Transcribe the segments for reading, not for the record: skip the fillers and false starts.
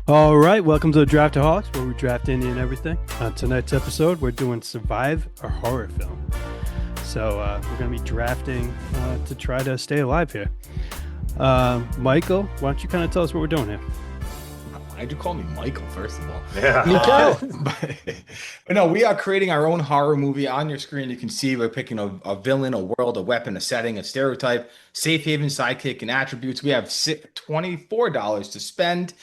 All right, welcome to the Draftaholics, where we draft any and everything. On tonight's episode, we're doing Survive a Horror Film. So we're going to be drafting to try to stay alive here. Michael, why don't you kind of tell us what we're doing here? Why'd you call me Michael, first of all? Yeah. But no, we are creating our own horror movie. On your screen, you can see we're picking a villain, a world, a weapon, a setting, a stereotype, safe haven, sidekick, and attributes. We have $24 to spend.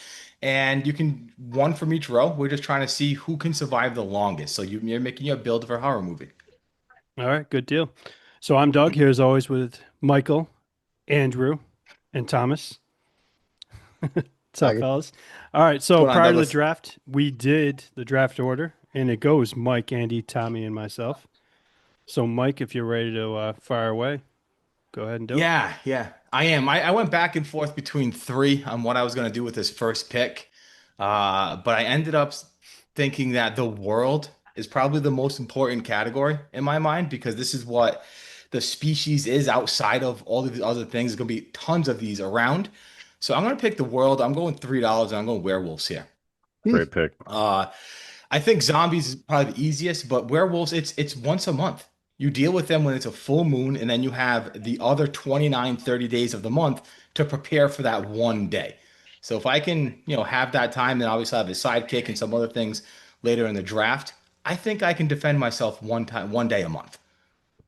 And you can one from each row. We're just trying to see who can survive the longest. So you're making your build for a horror movie. All right, good deal. So I'm Doug here as always with Michael, Andrew, and Thomas. What's up, fellas? All right, so prior to the draft, we did the draft order, and it goes Mike, Andy, Tommy, and myself. So Mike, if you're ready to fire away, go ahead and do it. Yeah, I am. I went back and forth between three on what I was going to do with this first pick. But I ended up thinking that the world is probably the most important category in my mind, because this is what the species is outside of all of the other things. There's going to be tons of these around. So I'm going to pick the world. I'm going $3 and I'm going werewolves here. Great pick. I think zombies is probably the easiest, but werewolves, it's once a month. You deal with them when it's a full moon, and then you have the other 29, 30 days of the month to prepare for that one day. So if I can, have that time, then obviously I have a sidekick and some other things later in the draft. I think I can defend myself one day a month.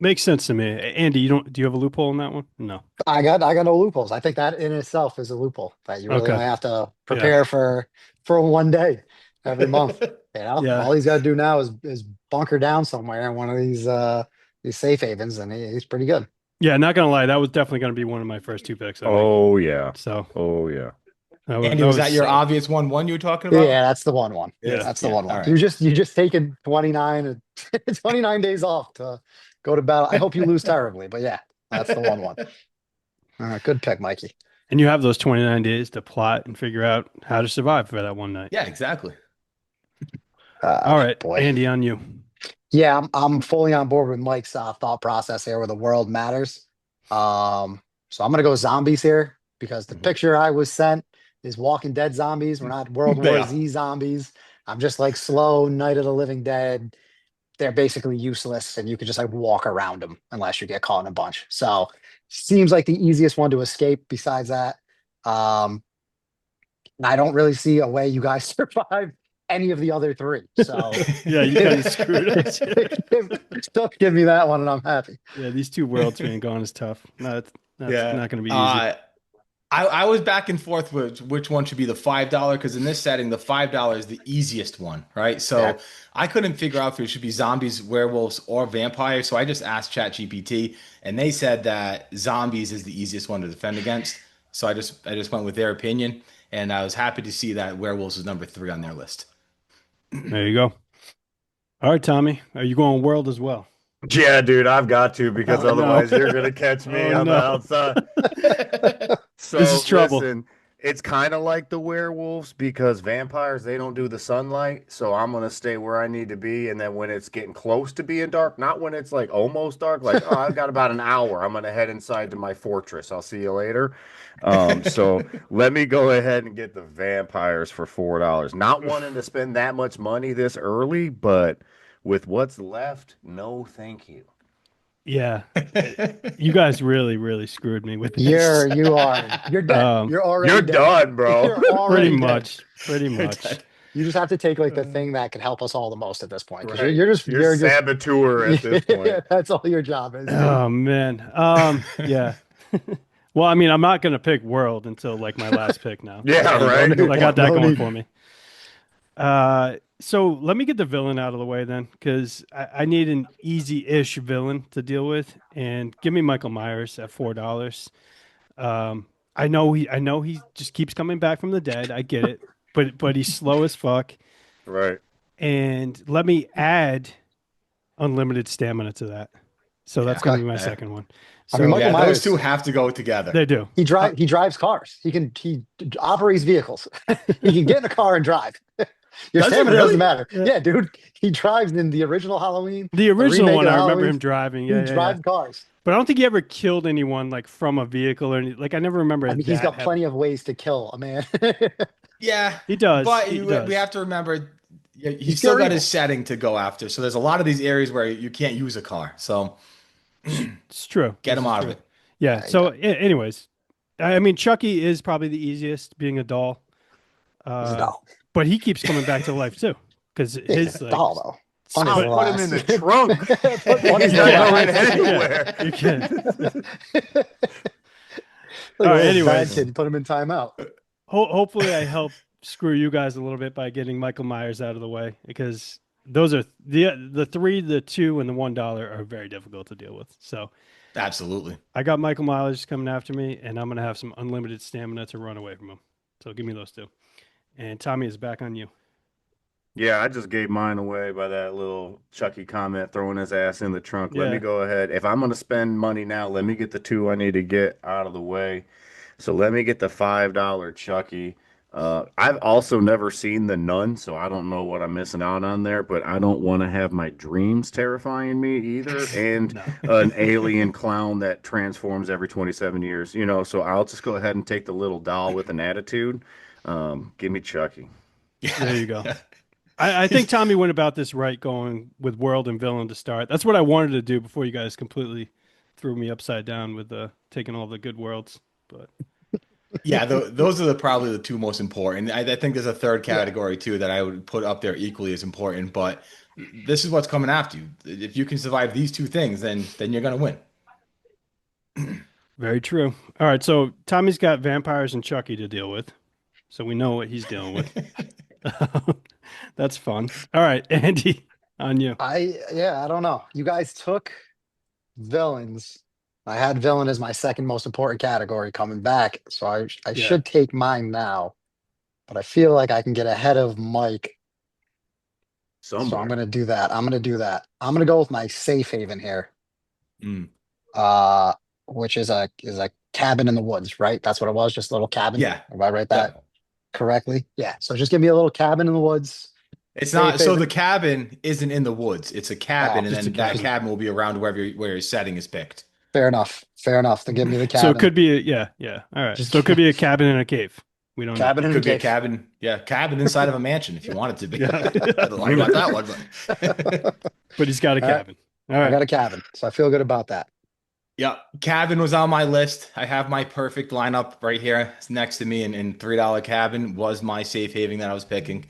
Makes sense to me. Andy, do you have a loophole in that one? No. I got no loopholes. I think that in itself is a loophole that you really only have to prepare for one day every month. All he's got to do now is bunker down somewhere in one of these safe havens, and he's pretty good. Yeah, not gonna lie, that was definitely gonna be one of my first two picks. Oh yeah. Andy, was that your obvious one you were talking about? Yeah, that's the one. Yeah, that's the one. Right. You just taken 29 days off to go to battle. I hope you lose terribly, but yeah, that's the one. All right, good pick, Mikey. And you have those 29 days to plot and figure out how to survive for that one night. Yeah, exactly. All right, boy. Andy, on you. Yeah, I'm fully on board with Mike's thought process here, where the world matters. So I'm gonna go zombies here, because the picture I was sent is Walking Dead zombies. We're not World War Z zombies. I'm just like slow Night of the Living Dead. They're basically useless, and you can just like walk around them unless you get caught in a bunch. So seems like the easiest one to escape besides that. I don't really see a way you guys survive any of the other three. So yeah, you kind of screwed us. Don't give me that one and I'm happy. Yeah, these two worlds being gone is tough. No, that's not going to be easy. I was back and forth with which one should be the $5, because in this setting, the $5 is the easiest one, right? So I couldn't figure out if it should be zombies, werewolves, or vampires. So I just asked ChatGPT, and they said that zombies is the easiest one to defend against. So I just went with their opinion, and I was happy to see that werewolves is number 3 on their list. There you go. All right, Tommy, are you going world as well? Yeah, dude, I've got to, because otherwise you're going to catch me on the outside. So this is trouble. Listen, it's kind of like the werewolves, because vampires, they don't do the sunlight. So I'm going to stay where I need to be. And then when it's getting close to being dark, not when it's like almost dark, like, oh, I've got about an hour, I'm going to head inside to my fortress. I'll see you later. So let me go ahead and get the vampires for $4. Not wanting to spend that much money this early, but with what's left, no thank you. Yeah, you guys really, really screwed me with this. You're dead. You're done, bro. You're pretty much. You just have to take like the thing that can help us all the most at this point. Right. You're saboteur at this point. Yeah, that's all your job is. Oh man. Yeah. Well, I mean, I'm not gonna pick world until like my last pick now. Yeah, right. I got that going for me. So let me get the villain out of the way then, because I need an easy-ish villain to deal with, and give me Michael Myers at $4. I know he just keeps coming back from the dead. I get it, but he's slow as fuck. Right. And let me add unlimited stamina to that. So that's going to be my second one. So, Michael Myers, those two have to go together. They do. He drives cars. He operates vehicles. He can get in a car and drive. Your stamina doesn't matter. Yeah, dude. He drives in the original Halloween. The original one, I remember him driving. Yeah, he drives cars. But I don't think he ever killed anyone like from a vehicle or anything. Like I never remember. I mean, he's got plenty of ways to kill a man. Yeah, He does. but He we does. have to remember He's he's still pure got evil. his setting to go after. So there's a lot of these areas where you can't use a car. So It's true. get This him is out of true. it. Yeah. So, anyways, I mean, Chucky is probably the easiest, being a doll. He's a Uh, doll. but he keeps coming back to life too, because Yeah, he's his a like doll though. Funny as I'll a put him in lass. the trunk. Put one in He's the not Yeah, going trunk. anywhere. you can. Like All a right. little bad Anyways, kid, you put him in timeout. hopefully I help screw you guys a little bit by getting Michael Myers out of the way, because those are the three, the two, and the $1 are very difficult to deal with. So Absolutely. I got Michael Myers coming after me, and I'm gonna have some unlimited stamina to run away from him. So give me those two. And Tommy is back on you. Yeah, I just gave mine away by that little Chucky comment, throwing his ass in the trunk. Let me Yeah. go ahead. If I'm going to spend money now, let me get the two I need to get out of the way. So let me get the $5 Chucky. I've also never seen the Nun, so I don't know what I'm missing out on there, but I don't want to have my dreams terrifying me either. And No. an alien clown that transforms every 27 years, so I'll just go ahead and take the little doll with an attitude. Give me Chucky. There you go. I think Tommy went about this right, going with world and villain to start. That's what I wanted to do before you guys completely threw me upside down with taking all the good worlds. But Yeah, those are probably the two most important. I think there's a third category too that I would put up there equally as important. But this is what's coming after you. If you can survive these two things, then you're gonna win. very true. All right, so Tommy's got vampires and Chucky to deal with, so we know what he's dealing with. That's fun. All right, Andy, on you. I don't know. You guys took villains. I had villain as my second most important category coming back, so I Yeah. should take mine now. But I feel like I can get ahead of Mike, so I'm Somewhere. gonna do that. I'm gonna do that. I'm gonna go with my safe haven here. Mm. Which is a cabin in the woods, right? That's what it was, just a little cabin. Yeah. If I write that Yep. correctly. Yeah. So just give me a little cabin in the woods. It's Safe not so haven. the cabin isn't in the woods. It's a cabin, Oh, and Just a then that cabin. cabin will be around where your setting is picked. fair enough. Fair enough. To give me the So it cabin. could be yeah. All right. Just So it could be a cabin in a cave. We don't know. cabin in a Could be a cave. cabin, yeah, cabin inside of a mansion if you want it to be. Yeah. I don't know about that one, but But he's got a All right. cabin. All I right. got a cabin, so I feel good about that. yeah, cabin was on my list. I have my perfect lineup right here. It's next to me, and $3 cabin was my safe haven that I was picking.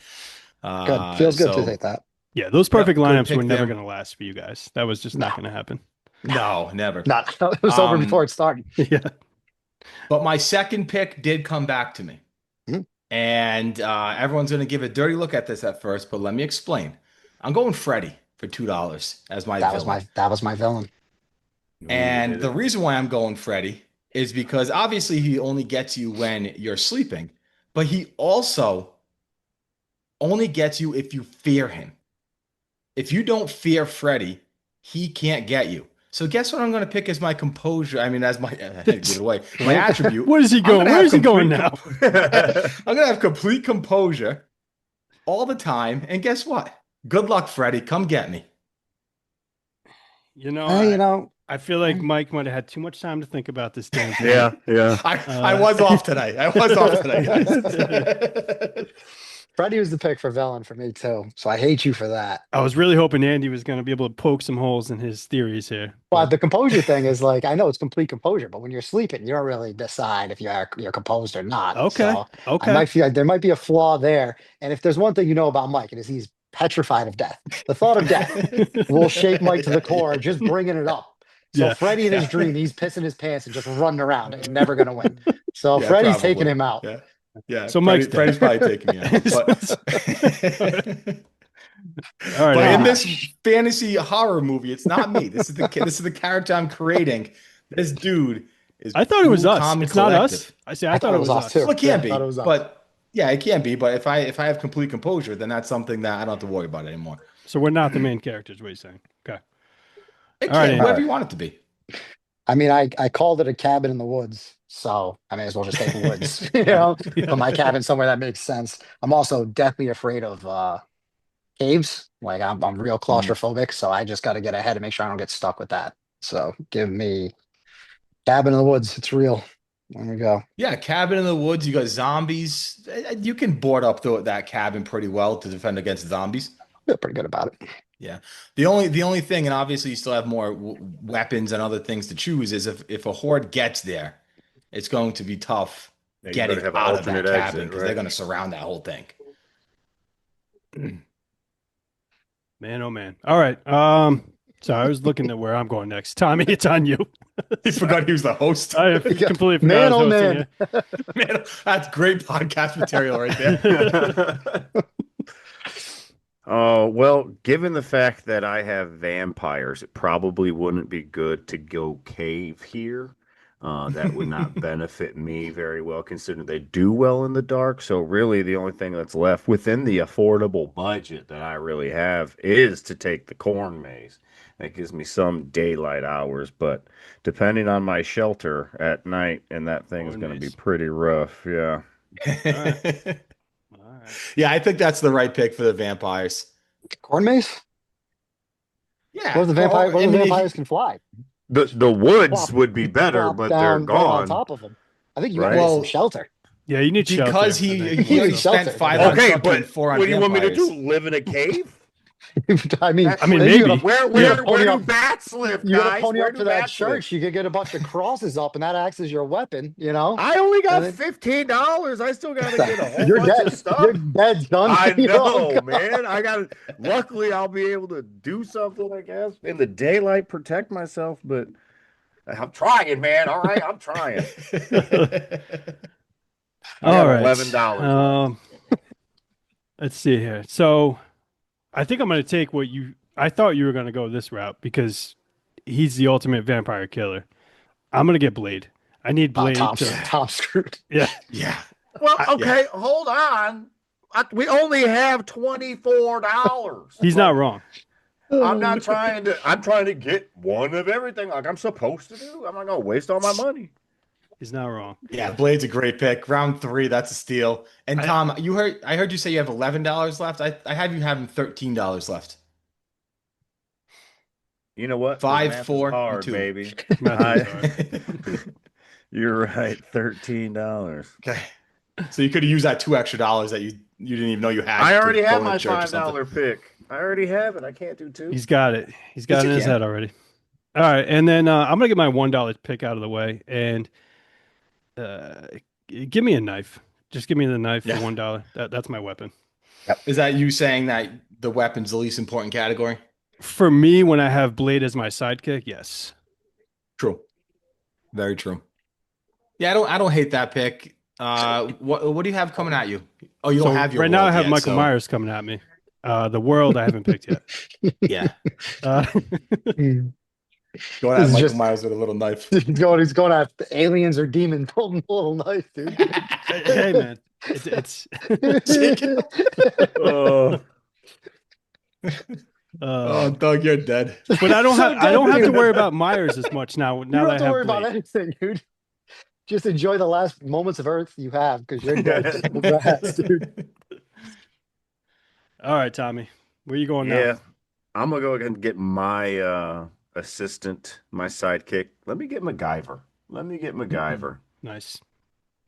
Good. Feels good to So take that. Yeah, those Yep, perfect good lineups pick were never there. going to last for you guys. That was just No. not going to happen. no, never. Not it was over before Um, it started. Yeah. But my second pick did come back to me. Mhm. And everyone's going to give a dirty look at this at first, but let me explain. I'm going Freddy for $2 as my That was villain. my villain. And the reason why I'm going Freddy is because obviously he only gets you when you're sleeping, but he also only gets you if you fear him. If you don't fear Freddy, he can't get you. So guess what I'm going to pick as my composure? I mean, as my give it away, my attribute. What is he I'm going? gonna Where have is he going complete now? I'm gonna have complete composure all the time. And guess what? Good luck, Freddy. Come get me. You know, I feel like Mike might have had too much time to think about this damn thing. Yeah. I was off today. I was off today, guys. Freddy was the pick for villain for me too. So I hate you for that. I was really hoping Andy was going to be able to poke some holes in his theories here. But the composure thing is like I know it's complete composure, but when you're sleeping, you don't really decide if you're composed or not. Okay. So I Okay. might feel like there might be a flaw there. And if there's one thing you know about Mike, it is he's petrified of death. The thought of death will shake Mike to the core, just bringing it up. So Yeah. Freddy in his dream, he's pissing his pants and just running around and never gonna win. So Yeah, Freddy's probably. taking him out. Yeah. Yeah. So Mike's dead. Freddy's probably taking me out. But, All right. but in Andy. this fantasy horror movie, it's not me. This is the character I'm creating. This dude is I thought it was cool, us. calm, and It's not us. collective. I say I thought it was us too. Well, it can Yeah, I be, thought it was us. but yeah, it can be. But if I have complete composure, then that's something that I don't have to worry about anymore. So we're not the main characters. What are you saying? Okay. It All right, can, Andy. whoever you want it to be. I mean, I called it a cabin in the woods, so I may as well just take the woods, Yeah. Put my cabin somewhere that makes sense. I'm also deathly afraid of caves. Like I'm real claustrophobic, so I just got to get ahead and make sure I don't get stuck with that. So give me cabin in the woods. It's real. There we go. Yeah, cabin in the woods. You got zombies. You can board up that cabin pretty well to defend against zombies. Feel pretty good about it. Yeah. The only thing, and obviously you still have more weapons and other things to choose, is if a horde gets there, it's going to be tough Yeah, you getting better have an out of that alternate cabin exit, because right? they're going to surround that whole thing. Man, oh man. All right. So I was looking at where I'm going next. Tommy, it's on you. I forgot he was the host. I completely forgot Man, I oh was hosting man. here. Man, that's great podcast material right there. Oh, well, given the fact that I have vampires, it probably wouldn't be good to go cave here. That would not benefit me very well, considering they do well in the dark. So really, the only thing that's left within the affordable budget that I really have is to take the corn maze. That gives me some daylight hours, but depending on my shelter at night, and that thing is Corn going to be maze. pretty rough. Yeah. All right. Yeah, I think that's the right pick for the vampires. Corn maze? Yeah. What if the vampire? What I if the mean, vampires can fly? The woods Plop- would be better, Plop but they're down right on gone. top of them. I think you Right? gotta get some Well, shelter. Yeah, you need shelter. because I he think, he more already so. spent Shelter. 5 on Okay, trucking but and 4 on what do you want me to vampires. do? Live in a cave? I mean, That's I mean, where- then you maybe. gotta- Where you where gotta where pony do up- bats live, You gotta guys? pony Where up do to that bats live? church. You could get a bunch of crosses up, and that acts as your weapon. You know, I only got And then- $15. I still gotta get a whole you're bunch dead. of stuff. You're dead, son. I You know, God. man. I got. Luckily, I'll be able to do something, I guess, in the daylight, protect myself. But I'm trying, man. All right, I'm trying. I All got right. $11. Let's see here. So I think I'm going to take I thought you were going to go this route because he's the ultimate vampire killer. I'm going to get Blade. I need Blade Tom's screwed. Yeah. Yeah. Well, okay, hold on. We only have $24. He's not wrong. I'm not trying to. I'm trying to get one of everything like I'm supposed to do. I'm not gonna waste all my money. He's not wrong. Yeah, Blade's a great pick. Round 3, that's a steal. And Tom, I heard you say you have $11 left. I have you having $13 left. You know what? 5, Math is 4, and hard, 2. baby. Math is hard. You're right. $13. Okay. So you could have used that $2 extra that you didn't even know you had. I to already go have to my church or something. $5 pick. I already have it. I can't do 2. He's got it. He's got it you in his can. head already. All right. And then I'm going to get my $1 pick out of the way and give me a knife. Just give me the knife Yeah. for $1. That's my weapon. Is that you saying that the weapon's the least important category? For me, when I have Blade as my sidekick, yes. True. Very true. Yeah, I don't hate that pick. What do you have coming at you? Oh, you don't have your right now. I world have yet, Michael so- Myers coming at me. The world I haven't picked yet. Yeah. Uh, Going This at is Michael just- Myers with a little knife. He's going after aliens or demons holding a little knife, dude. hey man, it's Oh, Oh, Doug, you're dead. but I don't So have to dead. worry about Myers as much now. You Now don't that have I to worry have about Blade. anything, dude. Just enjoy the last moments of Earth you have because you're dead so fast, dude. All right, Tommy, where you going now? yeah. I'm gonna go ahead and get my assistant, my sidekick. Let me get MacGyver. Nice.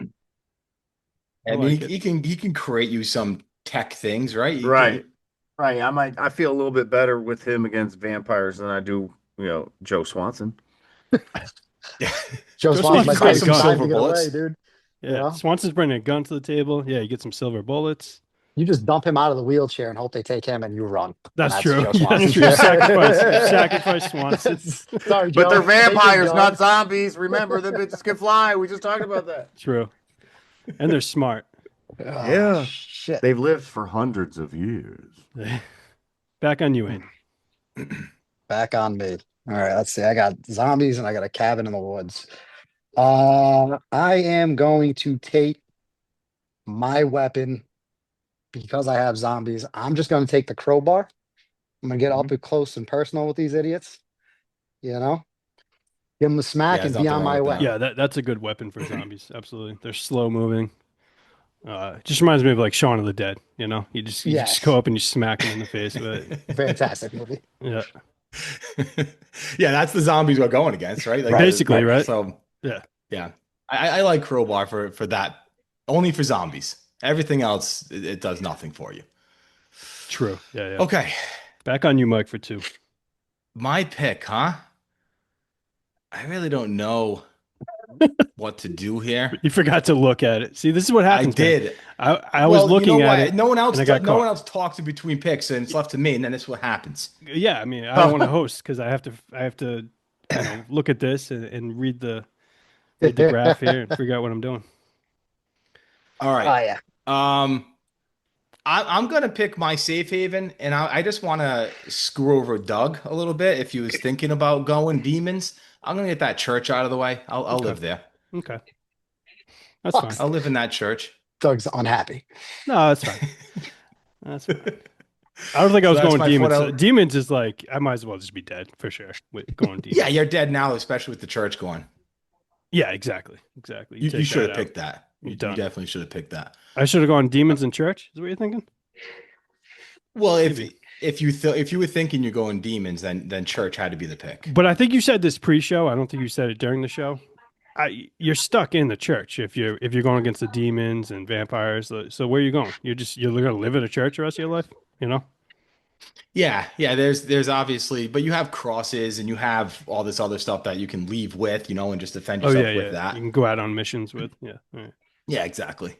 I I mean, like he can create you some tech things, right? He Right. Right. I feel a little bit better with him against vampires than I do, Joe Swanson. Yeah. Joe Just Swanson wants might to take bring some some time silver to get bullets. away, dude. Yeah, Yeah. Swanson's bringing a gun to the table. Yeah, you get some silver bullets. You just dump him out of the wheelchair and hope they take him and you run. That's And true. Joe Yeah, Swanson. that's true. Sacrifice Swanson. Sorry, Joe. But they're Take your vampires, gun. not zombies. Remember, the bitches can fly. We just talked about that. True. And they're smart. Oh, Yeah. Shit. They've lived for hundreds of years. Back on you, Aiden. Back on me. All right, let's see. I got zombies and I got a cabin in the woods. I am going to take my weapon because I have zombies. I'm just going to take the crowbar. I'm going to get up close and personal with these idiots. You know, give them a smack Yeah, and there's be nothing on wrong my with way. that. Yeah, that's a good weapon for zombies. Absolutely. They're slow moving. Just reminds me of like Shaun of the Dead, you just Yes. go up and you smack them in the face with it. Fantastic movie. Yeah. Yeah, that's the zombies we're going against, right? Like, Basically, right? So Yeah. yeah. I like crowbar for that. Only for zombies. Everything else, it does nothing for you. True. Yeah, yeah. Okay. Back on you, Mike, for 2. My pick, huh? I really don't know what to do here. You forgot to look at it. See, this is what I happens, man. did. I was looking at it. No one else. and I got No one caught. else talks in between picks, and it's left to me. And then this is what happens. Yeah, I mean, I don't want to host because I have to, look at this and read the graph here and figure out what I'm doing. All right. Oh yeah. I'm gonna pick my safe haven, and I just want to screw over Doug a little bit. If he was thinking about going demons, I'm gonna get that church out of the way. I'll Okay. live there. Okay, that's fine. I'll live in that church. Doug's unhappy. No, that's fine. That's fine. I don't think I was going demons. Demons is like I might as well just be dead for sure with going demons. Yeah, you're dead now, especially with the church going. Yeah, exactly. You should have picked that. You done. definitely should have picked that. I should have gone demons in church. Is what you're thinking? Well, if you were thinking you're going demons, then church had to be the pick. But I think you said this pre-show. I don't think you said it during the show. You're stuck in the church if you're going against the demons and vampires. So where are you going? You're going to live in a church the rest of your life, you know? Yeah. There's obviously, but you have crosses and you have all this other stuff that you can leave with, and just defend yourself with that. You can go out on missions with. Yeah. All right. Yeah, exactly.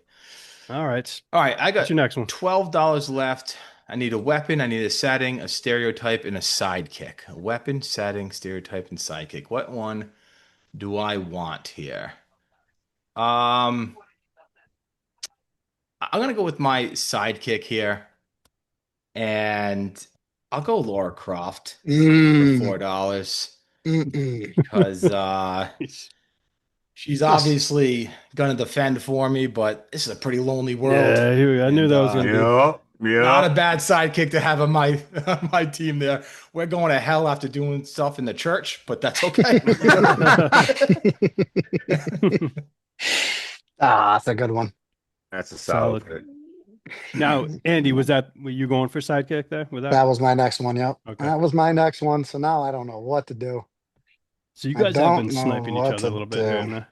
All right. I got What's your next one? $12 left. I need a weapon, I need a setting, a stereotype, and a sidekick. A weapon, setting, stereotype, and sidekick. What one do I want here? I'm gonna go with my sidekick here, and I'll go Laura Croft for $4 because she's obviously gonna defend for me, but this is a pretty lonely world. Yeah, I knew that was gonna be. Not a bad sidekick to have on my team there. We're going to hell after doing stuff in the church, but that's okay. That's a good one. That's a solid pick. Now, Andy, were you going for sidekick there? That was my next one. Yep. Okay. That was my next one. So now I don't know what to do. So you guys have been sniping each other a little bit here and there.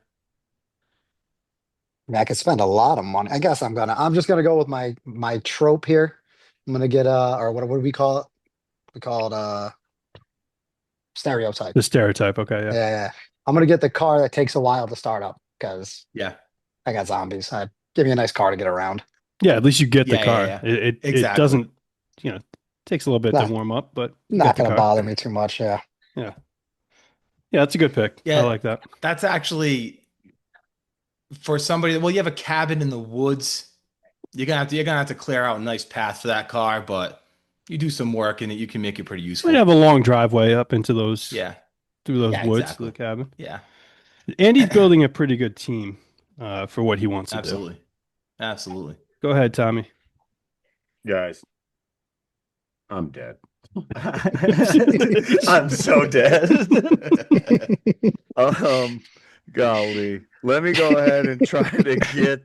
I could spend a lot of money. I guess I'm just gonna go with my trope here. I'm gonna get or what do we call it? We call it stereotype. The stereotype, okay, yeah. Yeah. I'm gonna get the car that takes a while to start up because I got zombies. I'd give me a nice car to get around. Yeah, at least you get the car. Yeah. It doesn't, takes a little bit to warm up, but not gonna bother me too much. Yeah. Yeah, that's a good pick. Yeah, I like that. That's actually for somebody. Well, you have a cabin in the woods. You're gonna have to clear out a nice path for that car, but you do some work in it, you can make it pretty useful. We have a long driveway up into those. Through those woods to the cabin. Yeah. Andy's building a pretty good team for what he wants to do. Absolutely. Go ahead, Tommy. Guys, I'm dead. I'm so dead. Golly. Let me go ahead and try to get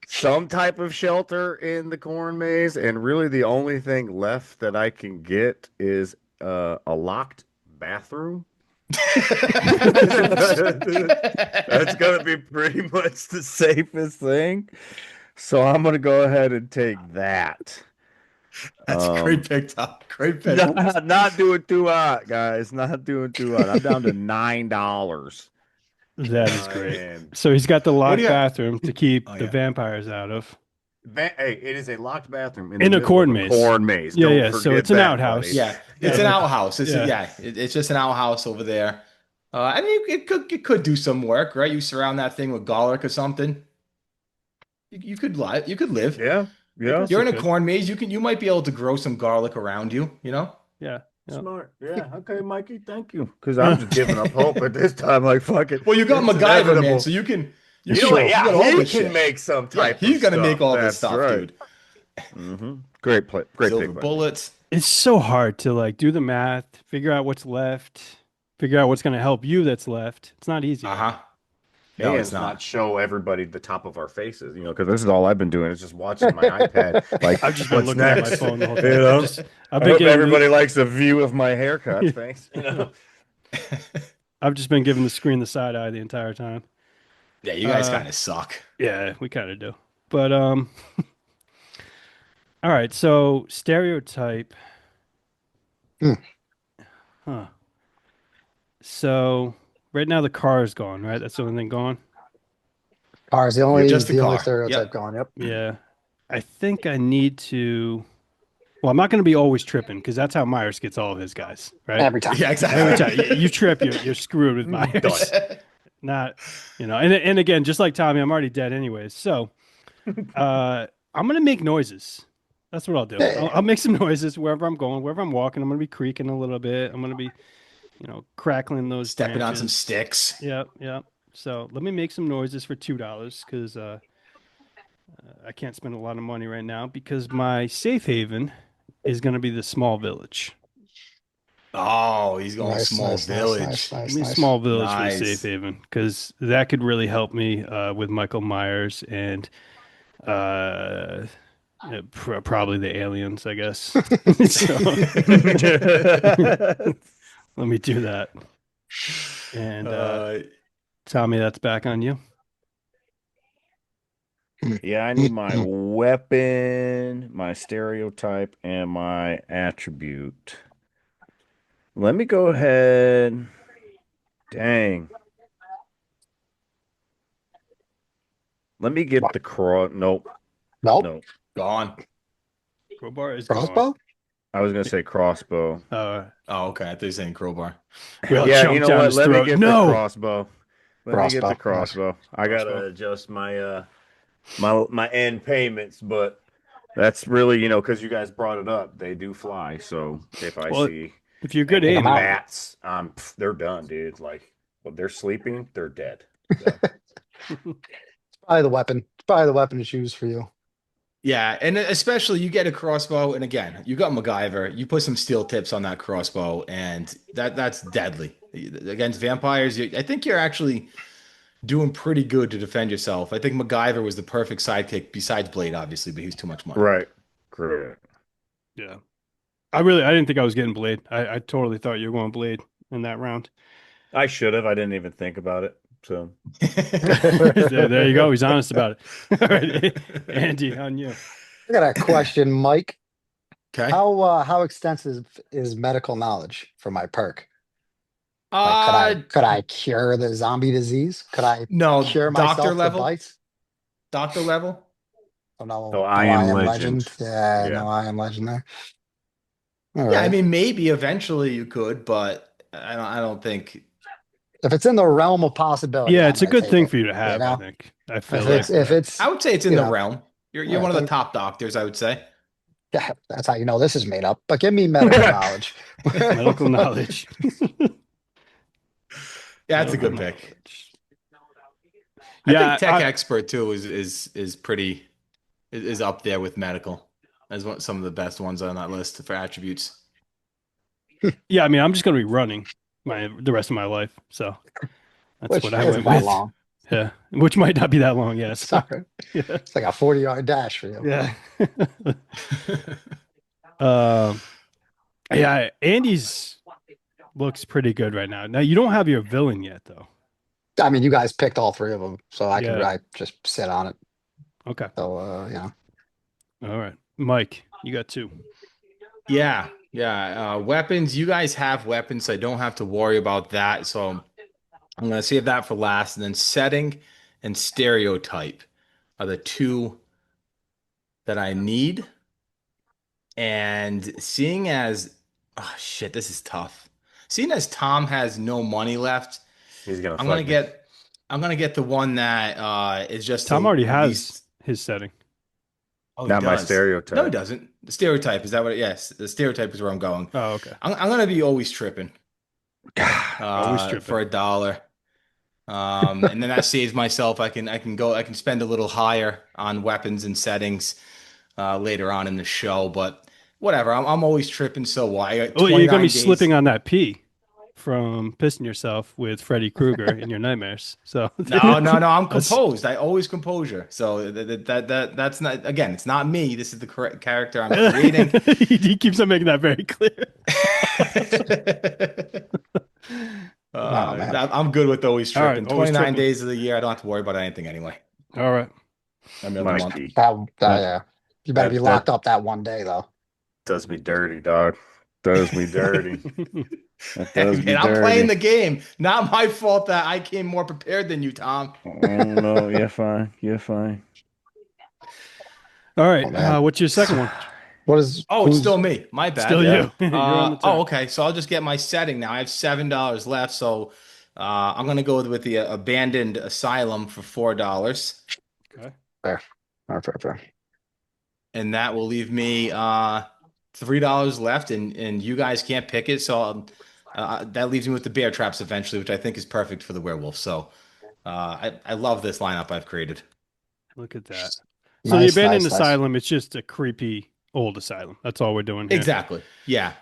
some type of shelter in the corn maze. And really the only thing left that I can get is a locked bathroom. That's going to be pretty much the safest thing. So I'm going to go ahead and take that. That's great pick, Tom. Great pick. Not doing too hot, guys. Not doing too hot. I'm down to $9. That is great. So he's got the locked bathroom to keep the vampires out of. Hey, it is a locked bathroom in a corn maze. Corn maze. Yeah. So it's an outhouse. Buddy. Yeah, it's an outhouse. It's just an outhouse over there. I mean, it could do some work, right? You surround that thing with garlic or something. You could live. Yeah. You're in a corn maze. You might be able to grow some garlic around you. Yeah. Smart. Yeah. Okay, Mikey. Thank you. Because I'm just giving up hope at this time. Like, fuck it. Well, you got MacGyver, man, so you can. He can make some type. He's gonna make all this stuff, dude. Mm-hmm. Great play. Great Silver pick, bullets. It's so hard to do the math, figure out what's left, figure out what's going to help you that's left. It's not easy. No, it's not show everybody the top of our faces, because this is all I've been doing is just watching my iPad. Like, I've just been looking at my phone the whole time. I hope everybody likes a view of my haircut. Thanks. I've just been giving the screen the side eye the entire time. Yeah, you guys kind of suck. Yeah, we kind of do. But all right. So stereotype. Hmm. Huh. So right now the car is gone, right? That's the only thing gone. Car is You're just a the only car. stereotype Yep. going. Yep. Yeah. I think I need to. Well, I'm not going to be always tripping because that's how Myers gets all of his guys, right? Every time. Yeah, Every time exactly. you trip, you're screwed with Done. Myers. Not, and again, just like Tommy, I'm already dead anyways. So, I'm gonna make noises. That's what I'll do. Yeah. I'll make some noises wherever I'm going, wherever I'm walking. I'm gonna be creaking a little bit. I'm gonna be, crackling those Stepping on some branches. sticks. Yep, yep. So let me make some noises for $2 because I can't spend a lot of money right now because my safe haven is gonna be the small village. Oh, he's going Nice, small nice, nice, nice, village. Give nice, me a nice. small village for the safe Nice. haven because that could really help me with Michael Myers and uh, probably the aliens, I guess. So let me do that. And Uh, Tommy, that's back on you. Yeah, I need my weapon, my stereotype, and my attribute. Let me go ahead. Dang. Let me get the cross. Nope. Nope. Nope. gone. Crowbar is gone. Crossbow? I was gonna say crossbow. Oh, okay. I thought you were saying crowbar. We all Yeah, you jumped know down what? his Let me throat. get the No. crossbow. Let me get the Crossbow. Nice. crossbow. I gotta adjust my end payments, but that's really, because you guys brought it up. They do fly, so if I Well, see if you're good any aiming, bats, they're done, dude. Like, when they're sleeping, they're dead. So, Probably the weapon. Probably the weapon to choose for you. Yeah, and especially you get a crossbow, and again, you got MacGyver. You put some steel tips on that crossbow, and that's deadly against vampires. I think you're actually doing pretty good to defend yourself. I think MacGyver was the perfect sidekick, besides Blade, obviously, but he's too much money. right. Correct. yeah. I didn't think I was getting Blade. I totally thought you were going Blade in that round. I should have. I didn't even think about it. So, There you go. He's honest about it. All right, Andy, on you. I got a question, Mike. Okay. How extensive is medical knowledge for my perk? Like, Uh, could I cure the zombie disease? Could I no, cure doctor myself the level. bites? Doctor level. Oh no, so no, I I am am legend. legend. Yeah, Yeah. no, I am legend there. All Yeah, I right. mean, maybe eventually you could, but I don't think. If it's in the realm of possibility, Yeah, I'm it's a gonna good take thing it. for you to You have, I know, think. I feel if like, I would say it's in you the know, realm. You're yeah, one of the top doctors, I would say. yeah, that's how you know this is made up. But give me medical knowledge. medical knowledge. Yeah, that's a Medical good pick. knowledge. I think Yeah, tech expert too is pretty is up there with medical as some of the best ones on that list for attributes. yeah. I mean, I'm just gonna be running the rest of my life, so that's what Which I isn't went that with. long. Yeah, which might not be that long. Yes. Sorry. Yeah. It's like a 40-yard dash for you. Yeah. um. Yeah. Andy's looks pretty good right now. Now you don't have your villain yet, though. I mean, you guys picked all three of them, so Yeah. I just sit on it. Okay. So All right, Mike, you got two. Yeah, yeah. Weapons. You guys have weapons, so I don't have to worry about that. So I'm gonna save that for last, and then setting and stereotype are the two that I need. And seeing as, oh shit, this is tough. Seeing as Tom has no money left, He's gonna I'm fuck gonna me. get I'm gonna get the one that is just Tom already the has least. his setting. Oh, he Not my does. No, he stereotype. doesn't. The stereotype is that what? Yes, the stereotype is where I'm going. Oh, okay. I'm gonna be always tripping Always tripping. for $1. And then that saves myself. I can spend a little higher on weapons and settings later on in the show, but whatever. I'm always tripping. So why? I got Oh, you're gonna be 29 days. slipping on that pee from pissing yourself with Freddy Krueger in your nightmares. So No, no, no. I'm That's- composed. I always composure. So that's not again. It's not me. This is the correct character I'm creating. he keeps on making that very clear. All man. I'm good with always All right, tripping. always 29 tripping. days of the year, I don't have to worry about anything anyway. All right. Every other My month. peak. Yeah. You better be That locked up that one day though. does me dirty, dog. Does me dirty. That Hey, does me man, I'm playing dirty. the game. Not my fault that I came more prepared than you, Tom. No, you're fine. You're fine. All Oh right. man. What's your second one? What is Oh, it's still me. My bad. Still Yeah. you. You're on the turn. Okay. So I'll just get my setting now. I have $7 left, so I'm gonna go with the abandoned asylum for $4, Okay. fair? Fair. and that will leave me $3 left, and you guys can't pick it, so that leaves me with the bear traps eventually, which I think is perfect for the werewolf. So I love this lineup I've created. Look at that. So the abandoned asylum, it's just a creepy old asylum. That's all we're doing here. Exactly. Yeah.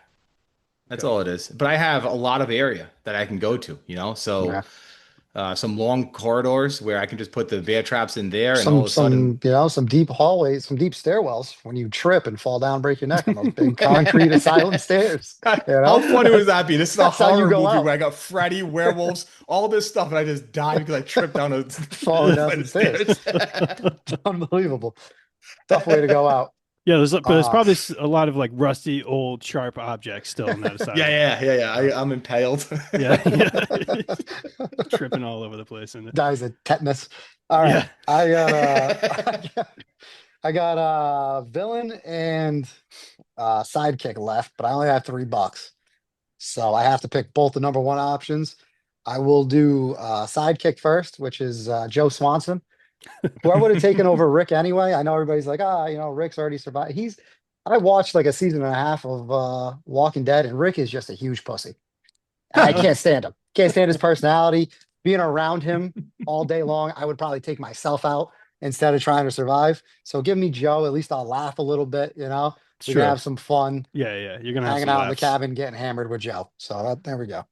That's all it is. But I have a lot of area that I can go to, so Yeah. some long corridors where I can just put the bear traps in there, and all of a sudden, some deep hallways, some deep stairwells when you trip and fall down, break your neck on those big concrete asylum stairs. how funny would that be? This is a That's how you horror go movie out. where I got Freddy, werewolves, all this stuff, and I just die because I tripped down a Falling down some stairs. Unbelievable. Tough way to go out. Yeah, but there's probably a lot of like rusty, old, sharp objects still in that asylum. yeah. I'm impaled. Yeah. Tripping all over the place in it. Dies of tetanus. All right. Yeah. I got a villain and sidekick left, but I only have $3. So I have to pick both the number one options. I will do sidekick first, which is Joe Swanson, who I would have taken over Rick anyway. I know everybody's like, Rick's already survived. I watched like a season and a half of Walking Dead, and Rick is just a huge pussy. I can't stand him. Can't stand his personality. Being around him all day long, I would probably take myself out instead of trying to survive. So give me Joe. At least I'll laugh a little bit, We can have some fun. Yeah. You're gonna have hanging some out in the laughs. cabin, getting hammered with Joe. So there we go.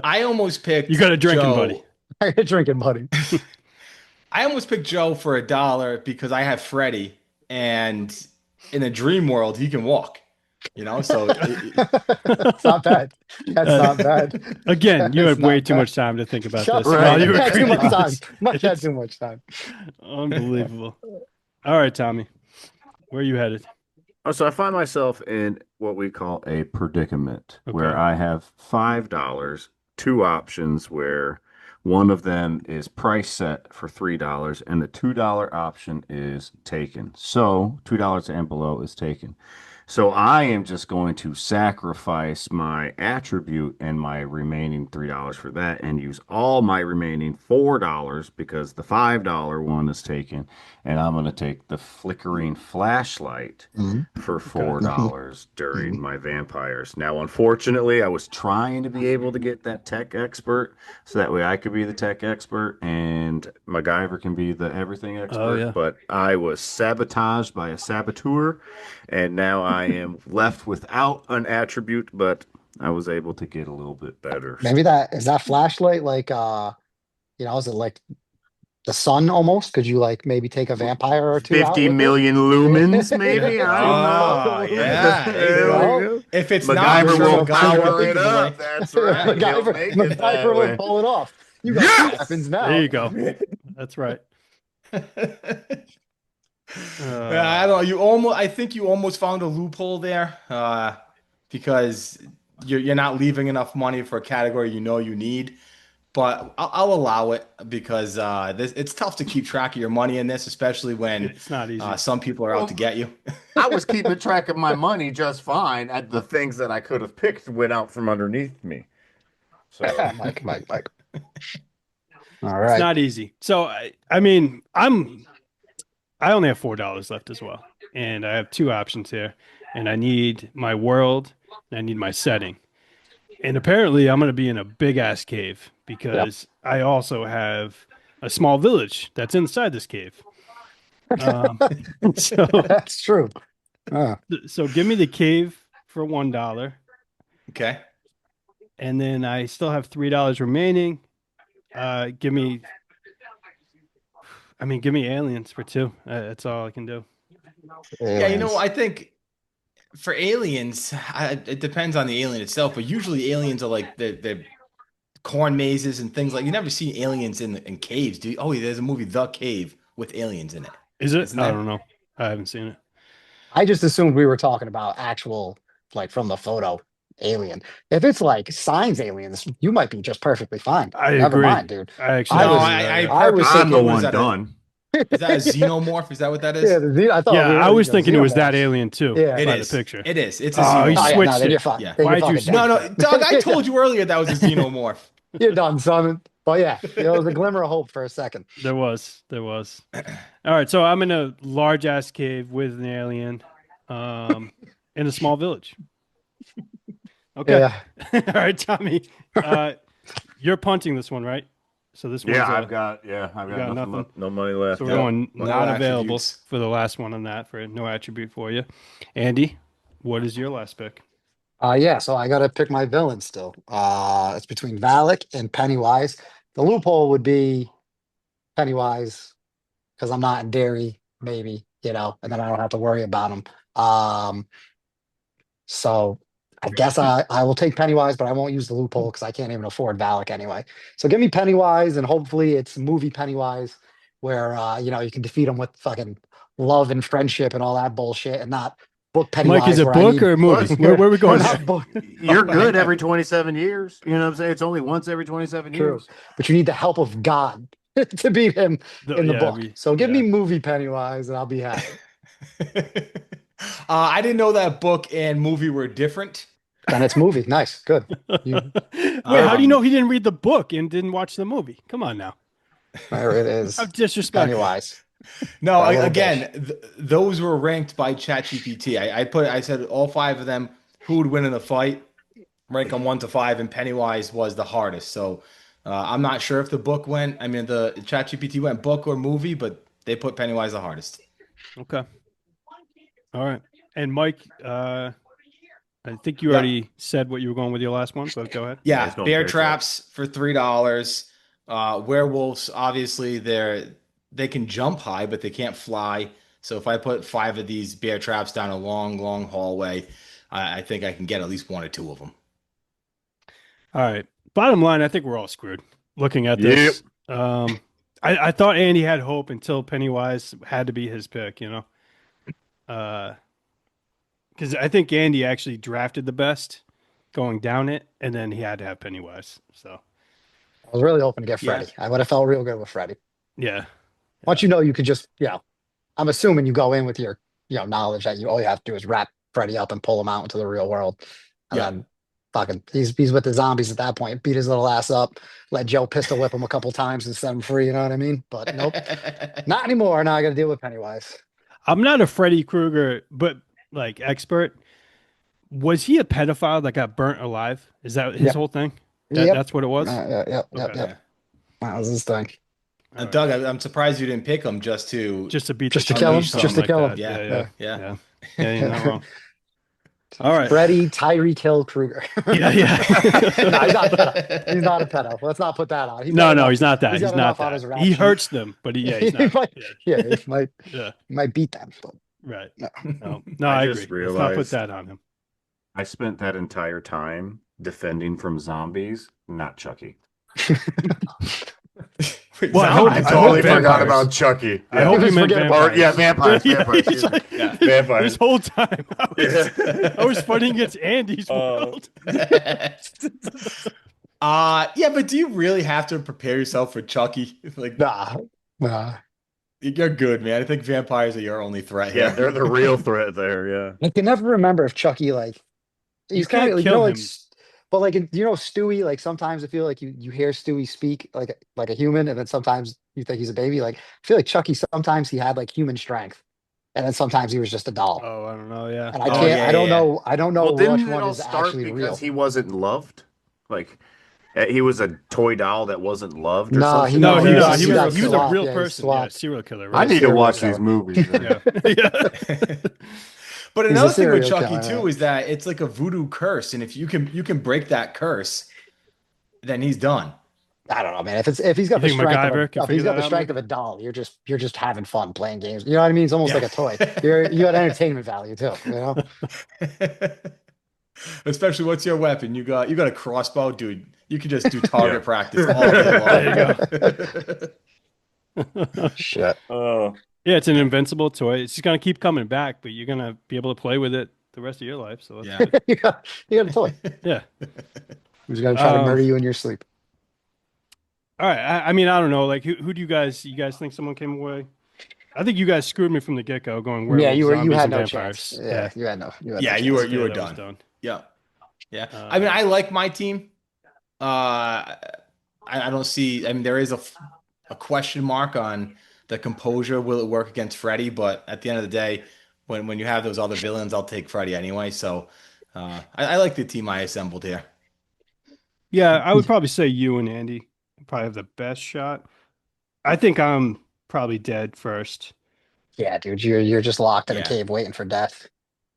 I almost picked You got a drinking Joe. buddy. I got a drinking buddy. I almost picked Joe for $1 because I have Freddy, and in a dream world, he can walk. So It's not bad. That's not bad. Again, you had way too much time to think about this. Right. You Had too much creating time. this. Had too much time. Unbelievable. All right, Tommy, where are you headed? So I find myself in what we call a predicament where I have $5, two options where one of them is price set for $3 and the $2 option is taken. So $2 and below is taken. So I am just going to sacrifice my attribute and my remaining $3 for that and use all my remaining $4 because the $5 one is taken. And I'm going to take the flickering flashlight for $4 during my vampires. Now, unfortunately, I was trying to be able to get that tech expert so that way I could be the tech expert and MacGyver can be the everything expert. But I was sabotaged by a saboteur, and now I am left without an attribute, but I was able to get a little bit better. Maybe is that flashlight like is it like the sun almost? Could you like maybe take a vampire or two 50 out million lumens, maybe? I don't know. Yeah, there you go. If it's not, MacGyver will power think it of a way. up. That's right. MacGyver will pull it off. You got weapons now. There you go. That's right. I don't know. I think you almost found a loophole there, because you're not leaving enough money for a category you need. But I'll allow it because it's tough to keep track of your money in this, especially when it's not easy. Some people are out to get you. I was keeping track of my money just fine. At the things that I could have picked went out from underneath me. So Mike. All right. It's not easy. So I mean, I only have $4 left as well, and I have two options here, and I need my world and I need my setting. And apparently I'm going to be in a big ass cave because I also have a small village that's inside this cave. So that's true. So give me the cave for $1. Okay. And then I still have $3 remaining. Give me aliens for $2. That's all I can do. Yeah, I think for aliens, it depends on the alien itself, but usually aliens are like they're corn mazes and things like. You never see aliens in caves, do you? Oh, there's a movie, The Cave, with aliens in it. Is it? Isn't I there? don't know. I haven't seen it. I just assumed we were talking about actual, like from the photo, alien. If it's like signs aliens, you might be just perfectly fine. I Never agree. mind, dude. I actually I No, was- agree with that, I yeah. I was purposely I'm the thought, one done. is that a xenomorph? Is that what that is? Yeah, I thought Yeah, we were, I was you know, thinking it was that xenomorphs. alien too. Yeah. It by is. the picture. It is. It's a Oh, he xenomorph. Oh, yeah, switched no, then it. you're fine. Yeah. Then you're Why'd you fucking switch dead. No, Doug, I told you earlier that was a xenomorph. You're done, son. But yeah, there was a glimmer of hope for a second. There was. All right, so I'm in a large ass cave with an alien, in a small village. Okay. Yeah. All right, Tommy. You're punting this one, right? So this one's I've got got nothing? no money left. so we're going No not available attributes. for the last one on that for no attribute for you. Andy, what is your last pick? Yeah, so I gotta pick my villain still. It's between Valak and Pennywise. The loophole would be Pennywise, because I'm not in Derry, maybe, and then I don't have to worry about him. So I guess I will take Pennywise, but I won't use the loophole because I can't even afford Valak anyway. So give me Pennywise, and hopefully it's movie Pennywise, where you can defeat him with fucking love and friendship and all that bullshit, and not book Pennywise. Mike, is it where I book need- or a movie? Well, Where are we going? not book, You're good every 27 years. You know what I'm saying? It's only once every 27 True. years. but you need the help of God to beat him in the yeah, book. So give yeah. me movie Pennywise, and I'll be happy. I didn't know that book and movie were different. Then it's movie. Nice, good. Wait, how do you know he didn't read the book and didn't watch the movie? Come on now. There it is. How disrespectful. Pennywise. No, That little again, those were ranked by ChatGPT. I said all 5 of them, who would win in a fight, rank them 1 to 5, and Pennywise was the hardest. So I'm not sure if the book went. I mean, the ChatGPT went book or movie, but they put Pennywise the hardest. Okay. All right. And Mike, I think you already said what you were going with your last one, so go ahead. Yeah, Yeah, he's going bear bear traps for $3. Werewolves, obviously, they can jump high, but they can't fly. So if I put 5 of these bear traps down a long, long hallway, I think I can get at least 1 or 2 of them. All right. Bottom line, I think we're all screwed looking at this. I thought Andy had hope until Pennywise had to be his pick, because I think Andy actually drafted the best going down it, and then he had to have Pennywise. So I was really hoping to get Yeah. Freddy. I would have felt real good with Freddy. yeah, Once you could just, I'm assuming you go in with your, knowledge that all you have to do is wrap Freddy up and pull him out into the real world. And Yeah. then fucking, he's with the zombies at that point, beat his little ass up, let Joe pistol whip him a couple times and set him free, you know what I mean? But nope, not anymore. Now I got to deal with Pennywise. I'm not a Freddy Krueger, but like expert. Was he a pedophile that got burnt alive? Is that his Yep. whole thing? Yep. That's what it was. Yep. Okay. That was his thing. All right. Doug, I'm surprised you didn't pick him just to Just to beat, Just the to kill him, unleash something just to like kill that. him. Yeah. Yeah. You're not wrong. All right. Freddy Tyree Kill Krueger. Yeah. No, he's not a pedo. He's not a pedo. Let's not put that on. He's No, got enough- he's not that. he's He's got not enough on that. his rap He sheet. hurts them, but he's He not. might- Yeah. Yeah, Yeah. he might beat them. But Right. No. No, I I just agree. Let's not put realized- that on him. I spent that entire time defending from zombies, not Chucky. Well, I hope- I I totally hope forgot vampires. about Chucky. I hope you meant Forget vampires. Or, yeah, vampires. Vampires. Yeah. Vampires. This whole time, I was fighting against Andy's world. Yeah, but do you really have to prepare yourself for Chucky? Like, nah. you're good, man. I think vampires are your only threat Yeah, here. they're the real threat there. Yeah. I can never remember if Chucky he's kind can't of like kill like him. but like Stewie, like sometimes I feel like you hear Stewie speak like a human, and then sometimes you think he's a baby. Like I feel like Chucky sometimes he had like human strength, and then sometimes he was just a doll. Oh, I don't know. Yeah. And I Oh, can't. yeah, I don't yeah. know. I don't know Well, which didn't it one all is start actually because real. he wasn't loved? Like, he was a toy doll that wasn't loved or No, something? he No, was- he, he was, got- he, he was, got he was a swapped. real Yeah, he person. Yeah, swapped. serial killer. I Right? need to serial watch killer. these movies. then. Yeah. But He's a another thing with serial Chucky killer, too yeah. is that it's like a voodoo curse, and if you can break that curse, then he's done. I don't know, man. If he's got You the think strength MacGyver of can if he's figure got that the out, strength maybe? of a doll, you're just having fun playing games. You know what I mean? It's almost Yeah. like a toy. You got entertainment value too. You know? Especially what's your weapon? You got a crossbow, dude. You can just do target Yeah. practice all day long. There Shit. Oh, Yeah, it's an invincible toy. It's just gonna keep coming back, but you're gonna be able to play with it the rest of your life. So that's Yeah. good. You got a toy. Yeah. Who's gonna try to Um, murder you in your sleep? all right. I mean, I don't know. Like, who do you guys think someone came away? I think you guys screwed me from the get go, going Yeah, werewolves, you zombies, had and no chance. vampires. Yeah, Yeah. you had no Yeah, chance. you Yeah, were that was done. done. Yeah. Yeah. I mean, I like my team. Uh, I don't see. I mean, there is a question mark on the composure. Will it work against Freddy? But at the end of the day, when you have those other villains, I'll take Freddy anyway. So I like the team I assembled here. Yeah, I would probably say you and Andy probably have the best shot. I think I'm probably dead first Yeah, dude, you're just locked in a Yeah, cave waiting for death.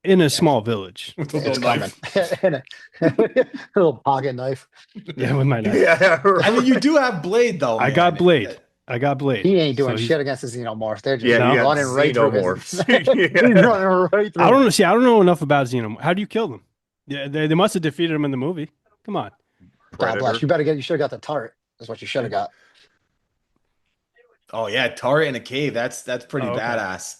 in a yeah. small village. With a It's little coming. knife. And a little pocket knife. Yeah, with my knife. yeah. I mean, you Right. do have Blade though, I man. got Blade. I got Blade. He ain't So doing he's shit against the xenomorph. They're Yeah, just no. you got running right through his. xenomorphs. He's Yeah. running right through. I him. don't know. See, I don't know enough about Xenomorph. How do you kill them? Yeah, they must have defeated him in the movie. Come on. God bless. Predator. You should have got the turret. That's what you should have got. Oh yeah, turret in a cave. That's pretty Oh, okay. badass.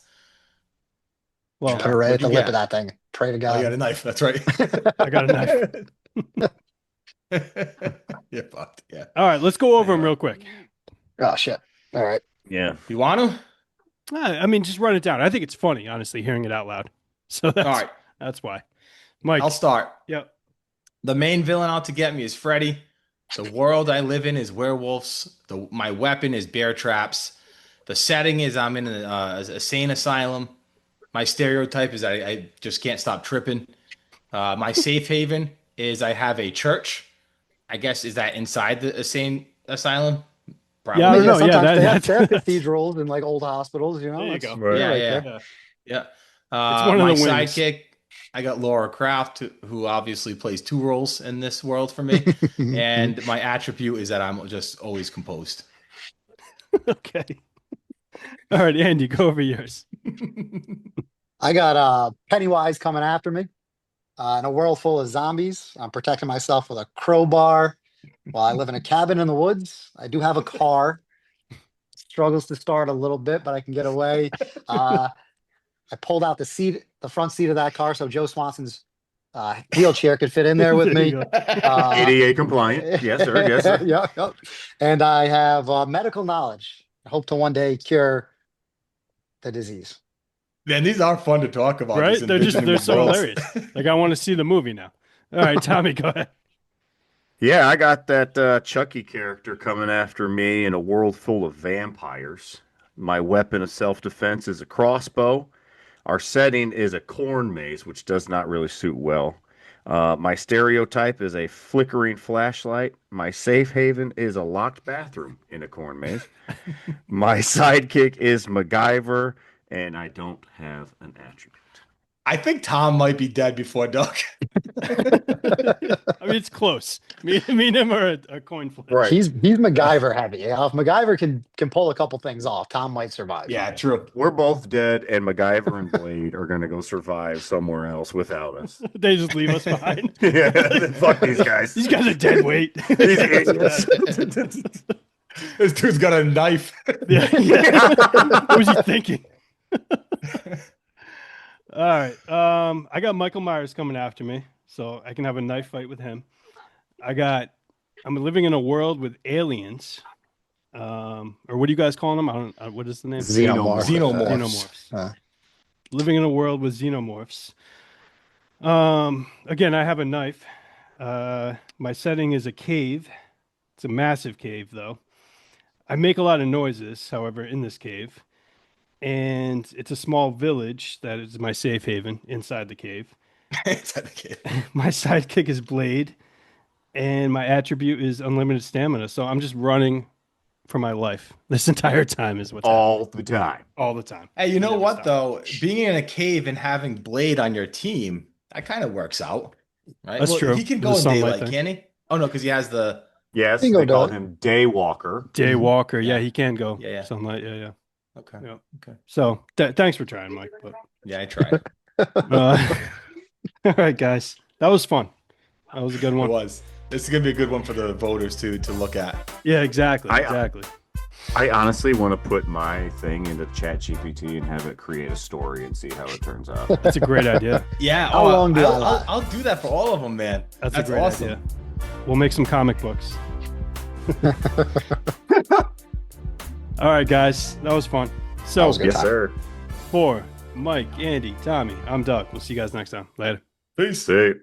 Well, Put it right at What'd the you lip get? of that thing. Pray to Oh, you got a God. knife. That's right. I got a knife. You're fucked. Yeah. All right, let's go over them Anyway. real quick. Oh shit. All right. Yeah. You want to? I mean, just run it down. I think it's funny, honestly, hearing it out loud. So All right. that's why. Mike. I'll start. Yep. The main villain out to get me is Freddy. The world I live in is werewolves. My weapon is bear traps. The setting is I'm in a sane asylum. My stereotype is I just can't stop tripping. My safe haven is I have a church. I guess is that inside the insane asylum? Probably. Yeah, I don't know. Sometimes Yeah, they have that's cathedrals and like old hospitals, you know. There you That's- go. Right. Yeah, right yeah, there. yeah. It's one of My the wings. sidekick, I got Laura Croft, who obviously plays two roles in this world for me. And my attribute is that I'm just always composed. Okay. All right, Andy, go over yours. I got Pennywise coming after me. In a world full of zombies, I'm protecting myself with a crowbar while I live in a cabin in the woods. I do have a car. Struggles to start a little bit, but I can get away. I pulled out the front seat of that car, so Joe Swanson's wheelchair could fit in there with There me. you go. ADA compliant. Yes, sir. Yes, sir. Yeah, yeah. And I have medical knowledge. I hope to one day cure the disease. Man, these are fun to talk about. Right? these They're envisioning so worlds. hilarious. Like I want to see the movie now. All right, Tommy, go ahead. Yeah, I got that Chucky character coming after me in a world full of vampires. My weapon of self-defense is a crossbow. Our setting is a corn maze, which does not really suit well. My stereotype is a flickering flashlight. My safe haven is a locked bathroom in a corn maze. My sidekick is MacGyver, and I don't have an attribute. I think Tom might be dead before Doug. I mean, it's close. Me and him are a coin flip. Right. He's MacGyver heavy. Yeah, if MacGyver can pull a couple things off, Tom might survive. Yeah, true. We're both dead, and MacGyver and Blade are going to go survive somewhere else without us. They just leave us behind. Yeah, fuck these guys. These guys are dead weight. These idiots. This dude's got a knife. Yeah. What was he thinking? All right. I got Michael Myers coming after me, so I can have a knife fight with him. I'm living in a world with aliens. Or what do you guys call them? I don't. What is the name? Xenomorph. Xenomorphs. Living in a world with xenomorphs. Again, I have a knife. My setting is a cave. It's a massive cave, though. I make a lot of noises, however, in this cave. And it's a small village that is my safe haven inside the cave. Inside the cave. My sidekick is Blade, and my attribute is unlimited stamina. So I'm just running for my life this entire time is what's happening. All the time. All the time. Hey, you know Never what stop. though? Being in a cave and having Blade on your team, that kind of works out, right? That's true. He can With go the in sunlight daylight, thing. can he? Oh no, because he has the. Yes, He can go they call do it. him Daywalker. Daywalker. Yeah, Yeah. he can go. Yeah, yeah. Sunlight. Yeah. Okay. Yeah. Okay. So thanks for trying, Mike. But Yeah, I tried. all right, guys. That was fun. That was a good one. It was. This is gonna be a good one for the voters to look at. Yeah, exactly. I honestly want to put my thing into ChatGPT and have it create a story and see how it turns out. That's a great idea. Yeah. How long do I'll do that for all of them, man. That's a great awesome. idea. We'll make some comic books. All right, guys. That was fun. So, was a good Yes, time. sir. for Mike, Andy, Tommy, I'm Doug. We'll see you guys next time. Later. Peace. See.